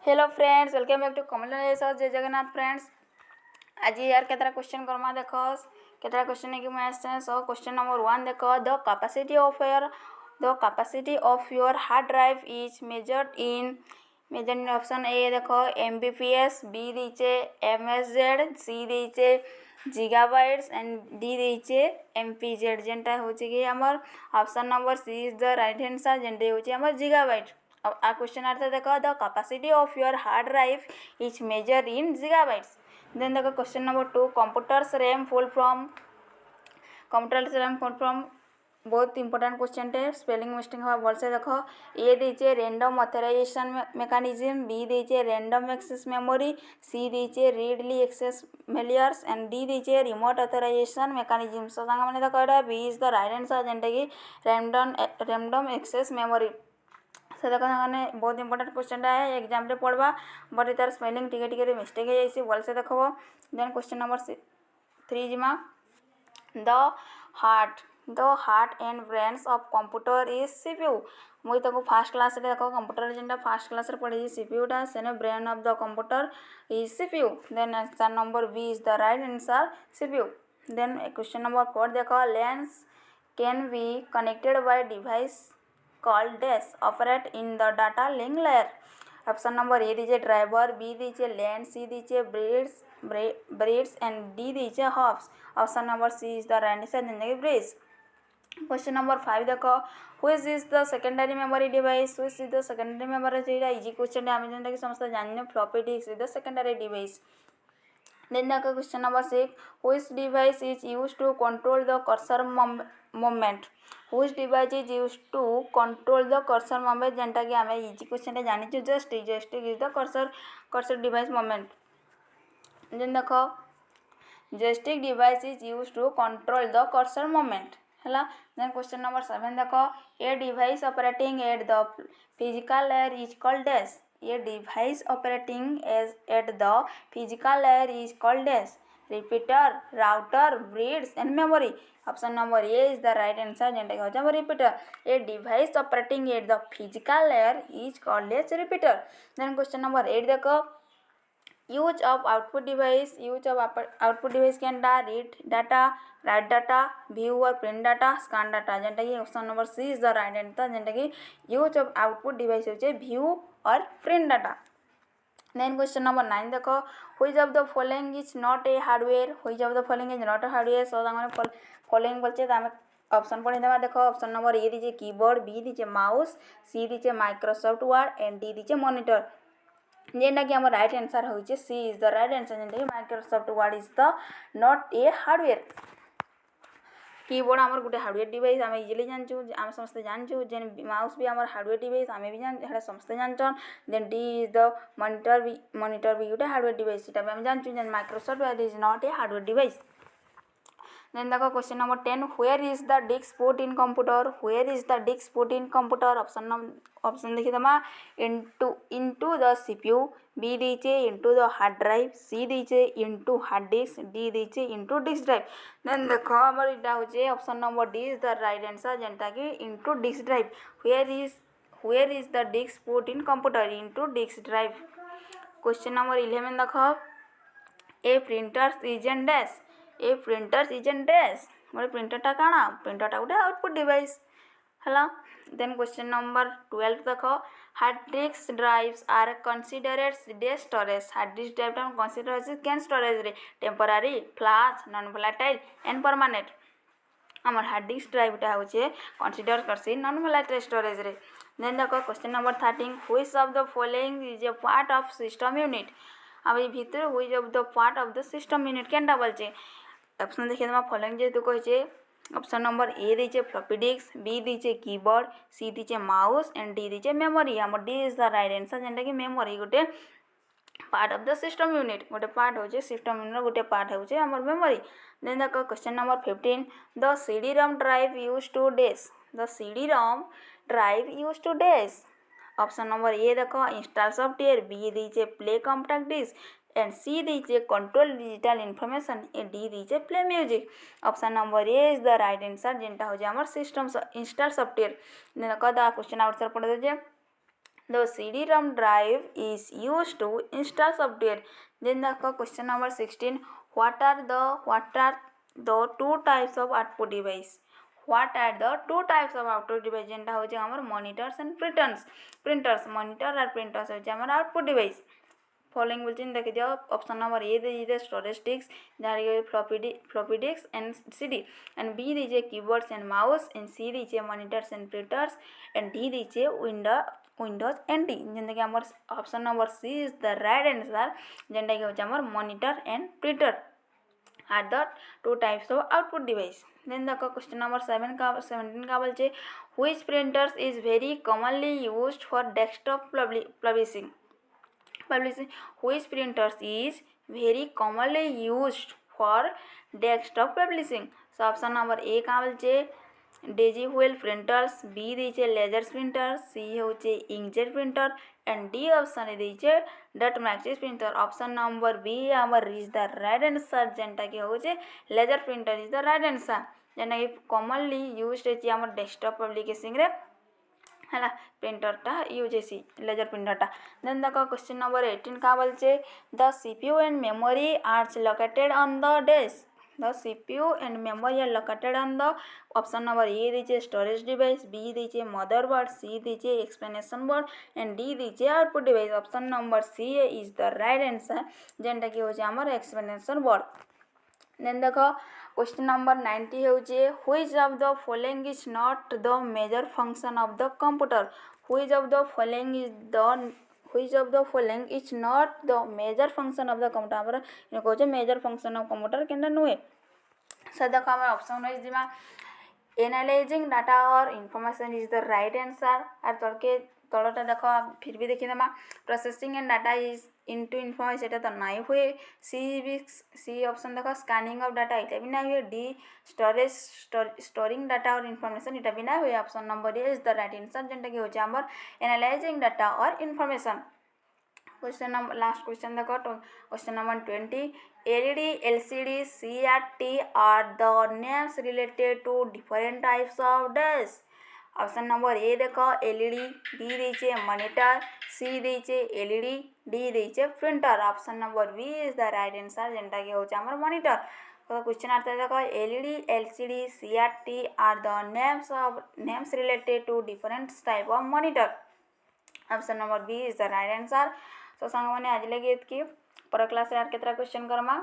Hello friends, welcome back to Kamal जय Jagannath friends. आज यार केतरा क्वेश्चन करमा देख केतरा क्वेश्चन है मैं आसचे। सो क्वेश्चन नंबर 1 देख, the capacity of your hard drive is measured in option A देख एमबीपीएस, बी दीचे एमएसजेड, सी दीचे जिगाबाइट्स एंड डी दीचे एमपीजेड जेनटा होची कि हमर option number C is the right answer जेनटे होची हमर जिगाबाइट। आ क्वेश्चन अर्थ देख, the capacity of your hard drive is measure in gigabytes. Then देख question number 2, computer's RAM full from बहुत इंपोर्टेंट क्वेश्चन टे, स्पेलिंग मिस्टेक हवा भल से देख। ए दीचे रैंडम ऑथराइजेशन मेकानिज्म, बी दीचे रैंडम एक्सेस मेमोरी, सी दीचे readily access failures and D दीचे रिमोट ऑथराइजेशन मेकानिज्म। सो तांगा माने देख एटा B is the right answer जेंटा कि रैंडम एक्सेस मेमोरी। से देख मैंने बहुत इंपोर्टेंट क्वेश्चन है, एग्जाम रे पढ़वा बट तार स्पेलिंग टिके टिके मिस्टेक हो जाइए, भल से देखो। देन क्वेश्चन नंबर 3 जिमा, the heart and brains of computer is CPU. मुई ताको फास्ट क्लास रे देखो कंप्यूटर जेनटा फास्ट क्लास रे पढ़ी सीपीयूटा सेने brain of the computer is CPU. Then answer number B is the right answer CPU. Then question number 4 देखो, lens can be connected by device called dash operate in the data link layer. Option number A दीजिए driver, B दीजिए land, C दीजिए breads and D दीजिए hops. Option number C is the right answer जेंटा breads. Question number 5 देखो, which is the secondary memory device. Which is the secondary memory device easy question है, आम जेनटा कि समस्त जानिने floppy disk is the secondary device. Then the question number 6, which device is used to control the cursor movement? Which device is used to control the cursor movement? जेनटा कि आम easy question है जानी joystick is the cursor device movement। Then देख, joystick device is used to control the cursor movement है। Then question number 7 देख, a device operating at the physical layer is called dash। A device operating at the physical layer is called dash repeater, router, bridge and memory। Option number A is the right answer जेनटा कि हो repeater। A device operating at the physical layer is called as repeater। Then question number 8 देखो, use of output device can read data, write data, view और print data, scan data जेनटा कि option number C is the right answer जेनटा कि use of output device होचे view और print data. Then question number 9 देखो, which of the following is not a hardware. Which of the following is not a hardware. So तांगे following बोलचे तो आम option पढ़ी देवा। देखो ऑप्शन नंबर ए दीजिए कीबोर्ड, बी दीजिए माउस, सी दीजिए माइक्रोसॉफ्ट वर्ड एंड डी दीजिए मॉनिटर। जेनटा कि आम राइट आंसर होचे सी इज द राइट आंसर जेनटा कि Microsoft Word is the not a hardware. Keyboard आमर गोटे हार्डवेयर डिवाइस आम इजिली जानचु, आम समस्ते जानचु। जेन माउस भी आमर हार्डवेयर डिवाइस आम भी जान समस्ते जानचन। Then D is the monitor भी गोटे हार्डवेयर डिवाइस सेटा भी आम जानचु। जेन Microsoft Word is not a hardware device. Then देखो question number 10, where is the disk put in computer? Where is the disk put in computer? Option देखिए दमा, into the CPU, B दीजिए into the hard drive, C दीजिए into hard disk, D दीजिए into disk drive। Then देखो हमर इटा होचे option number D is the right answer जेनटा कि into disk drive। where is the disk put in computer? into disk drive। Question number 11 देखो, a printers isn't dash। A printers isn't dash मोर प्रिंटरटा काଣା प्रिंटरटा गोटे आउटपुट डिवाइस है। Then question number 12 देख, hard disk drives are considered the storage. Hard disk drive consider होची कैन स्टोरेज रे, temporary, flash, non volatile and permanent. आमर हार्ड डिस्क ड्राइवटा होचे कनसिडर करसी नॉन वोलेटाइल स्टोरेज रे। देन देखो question number 13, which of the following is a part of system unit. अब ये भितर which of the part of the system unit केनटा बोलचे। ऑप्शन देखिए तुम फॉलोइंग जेहेतु कहे, ऑप्शन नंबर ए दीचे फ्लॉपी डिस्क, बी दीचे कीबोर्ड, सी दीचे माउस एंड डी दीचे मेमोरी। आम D is the right answer जेनटा कि मेमोरी गोटे part of the system unit, गोटे पार्ट होचे सिस्टम यूनिट गोटे पार्ट होचे आम मेमोरी। देन देखो question number 15, the CD ROM drive use to dash. The CD ROM drive use to dash. Option number A देखो install software, B दीचे play compact disk and C दीजिए control digital information ए D दीजिए play music. Option number A is the right answer जेनटा हो आमर system install software. देखो the question आउटसर पढ़े दे, the CD-ROM drive is used to install software. Then the question number 16. What are the two types of output device? What are the two types of output device? जेनटा होचे हमर monitors and printers monitor और printers होचे हमर output device. Following बोलते देखी दियो option number A दीजिए storage disk जहाँ floppy disk and CD and B दीजिए keyboards and mouse and C दीजिए monitors and printers and D दीजिए विंडोज एंड डी जेनटा कि हमर option number C is the right answer जेनटा कि होचे हमर monitor and printer are the two types of output device. Then the question number 17 का बोलचे which printers is very commonly used for desktop publishing. Which printers is very commonly used for desktop publishing? So option number A का बोलचे daisy wheel printers B दीचे laser printer C होचे inkjet printer and D option दीचे dot matrix printer. Option number B आमर is the right answer जेनटा कि होचे laser printer is the right answer जेनटा कि कॉमनली यूज्ड है आमर डेस्कटॉप पब्लिकेशन रे है प्रिंटरटा यूज है लेजर प्रिंटरटा. देन द क्वेश्चन नंबर 18 का बोलचे the CPU and memory are located on the desk. The CPU and memory are located on the option number A दीजिए storage device, B दीजिए motherboard, C दीजिए explanation board and D दीजिए output device. Option number C is the right answer जेनटा कि होचे हमर explanation board. Then देखो question number 90 होचे which of the following is not the major function of the computer? Which of the following is not the major function of the computer? हमर इन कोचे major function of computer केनटा नुए. So देखो हमर option wise दिमा analysing data और information is the right answer. और तलटा देखो फिर भी देखी देमा processing and data is into information एटा तो नहीं हुए. सी ऑप्शन देखो स्कैनिंग ऑफ डाटा एटा भी नहीं हुए. डी स्टोरिंग डाटा और इनफॉरमेशन एटा भी नहीं हुए. Option number A is the right answer जेनटा कि होचे हमर एनालाइजिंग डाटा और information. Question number last question देखो question number 20 LED LCD CRT are the names related to different types of desk. Option number A देखो LED, B दीजिए monitor, C दीजिए LED, D दीजिए printer. Option number B is the right answer जेनटा कि होचे हमर monitor. तो question आता है देखो LED LCD CRT are the names related to different type of monitor. Option number B is the right answer. तो सांग मैंने आज लगे कि पर क्लास यार केतरा क्वेश्चन करमा